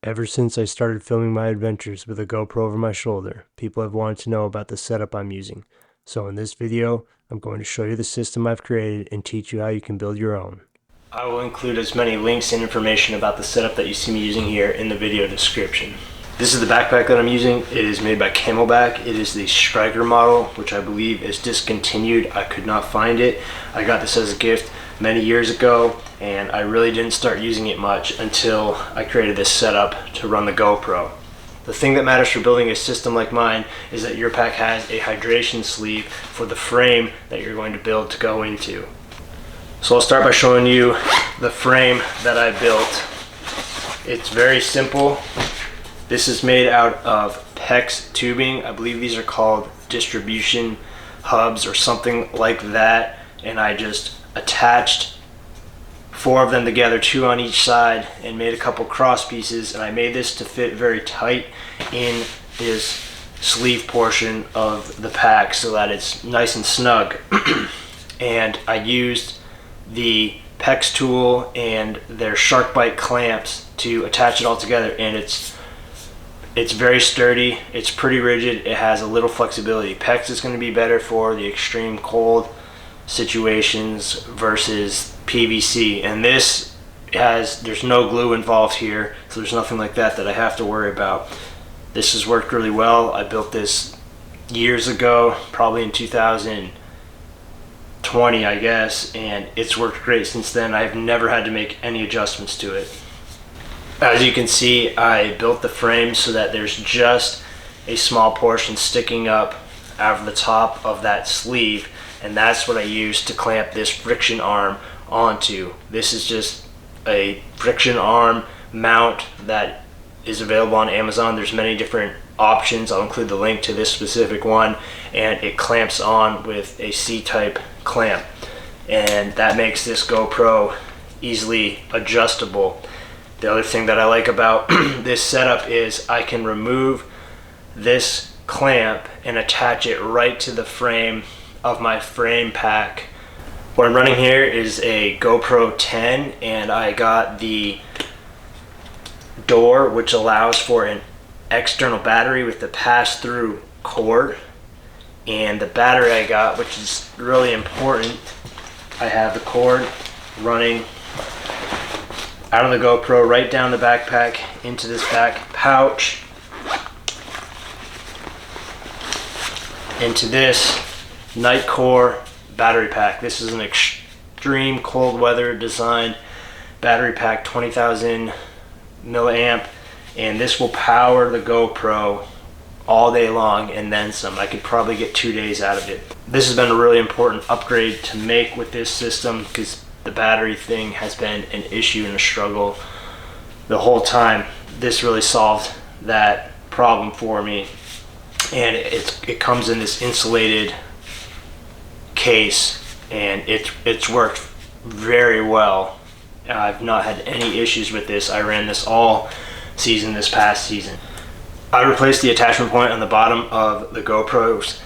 Ever since I started filming my adventures with a GoPro over my shoulder, people have wanted to know about the setup I'm using. So in this video, I'm going to show you the system I've created and teach you how you can build your own. I will include as many links and information about the setup that you see me using here in the video description. This is the backpack that I'm using. It is made by Camelback. It is the Striker model, which I believe is discontinued. I could not find it. I got this as a gift many years ago, and I really didn't start using it much until I created this setup to run the GoPro. The thing that matters for building a system like mine is that your pack has a hydration sleeve for the frame that you're going to build to go into. So I'll start by showing you the frame that I built. It's very simple. This is made out of PEX tubing. I believe these are called distribution hubs or something like that. And I just attached 4 of them together, 2 on each side, and made a couple cross pieces. And I made this to fit very tight in this sleeve portion of the pack so that it's nice and snug. And I used the PEX tool and their shark bite clamps to attach it all together, and it's very sturdy, it's pretty rigid, it has a little flexibility. PEX is going to be better for the extreme cold situations versus PVC, and there's no glue involved here, so there's nothing like that I have to worry about. This has worked really well. I built this years ago, probably in 2020 I guess, and it's worked great since then. I've never had to make any adjustments to it. As you can see, I built the frame so that there's just a small portion sticking up out of the top of that sleeve, and that's what I used to clamp this friction arm onto. This is just a friction arm mount that is available on Amazon. There's many different options. I'll include the link to this specific one, and it clamps on with a C-type clamp, and that makes this GoPro easily adjustable. The other thing that I like about this setup is I can remove this clamp and attach it right to the frame of my frame pack. What I'm running here is a GoPro 10, and I got the door which allows for an external battery with the pass-through cord, and the battery I got, which is really important, I have the cord running out of the GoPro right down the backpack into this back pouch into this Nightcore battery pack. This is an extreme cold weather designed battery pack, 20,000 milliamp, and this will power the GoPro all day long and then some. I could probably get 2 days out of it. This has been a really important upgrade to make with this system because the battery thing has been an issue and a struggle the whole time. This really solved that problem for me, and it comes in this insulated case, and it's worked very well. I've not had any issues with this. I ran this all season this past season. I replaced the attachment point on the bottom of the GoPros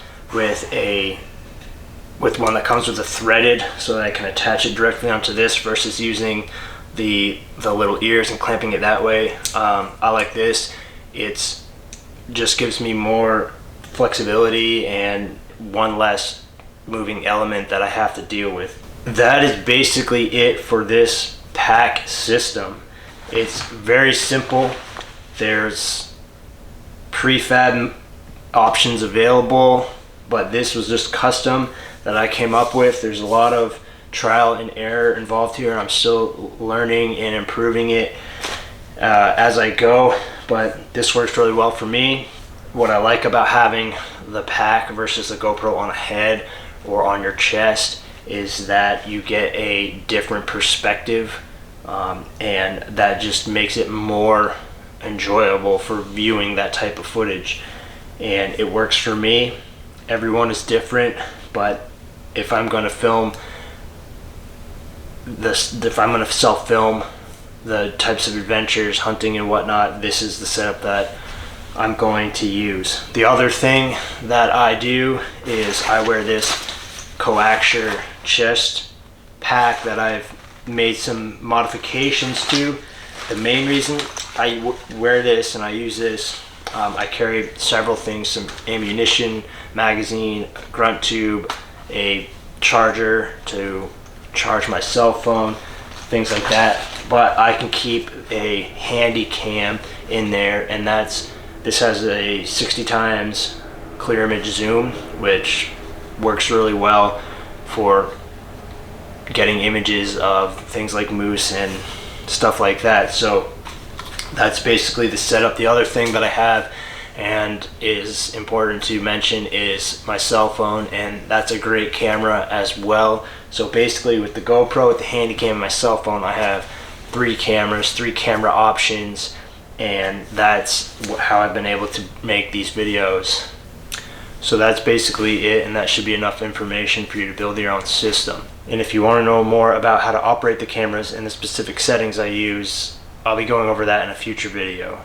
with one that comes with a threaded, so that I can attach it directly onto this versus using the little ears and clamping it that way. I like this. It's just gives me more flexibility and one less moving element that I have to deal with. That is basically it for this pack system. It's very simple. There's prefab options available, but this was just custom that I came up with. There's a lot of trial and error involved here, and I'm still learning and improving it as I go, but this works really well for me. What I like about having the pack versus the GoPro on a head or on your chest is that you get a different perspective, and that just makes it more enjoyable for viewing that type of footage, and it works for me. Everyone is different, but if I'm going to film this, if I'm going to self-film the types of adventures, hunting and whatnot, this is the setup that I'm going to use. The other thing that I do is I wear this coaxial chest pack that I've made some modifications to The main reason I wear this and I use this, I carry several things: some ammunition, magazine, grunt tube, a charger to charge my cell phone, things like that. But I can keep a handy cam in there, and this has a 60 times clear image zoom, which works really well for getting images of things like moose and stuff like that. So that's basically the setup. The other thing that I have and is important to mention is my cell phone, and that's a great camera as well. So basically with the GoPro, with the handy cam, and my cell phone, I have 3 cameras, 3 camera options, and that's how I've been able to make these videos. So that's basically it, and that should be enough information for you to build your own system. And if you want to know more about how to operate the cameras and the specific settings I use, I'll be going over that in a future video.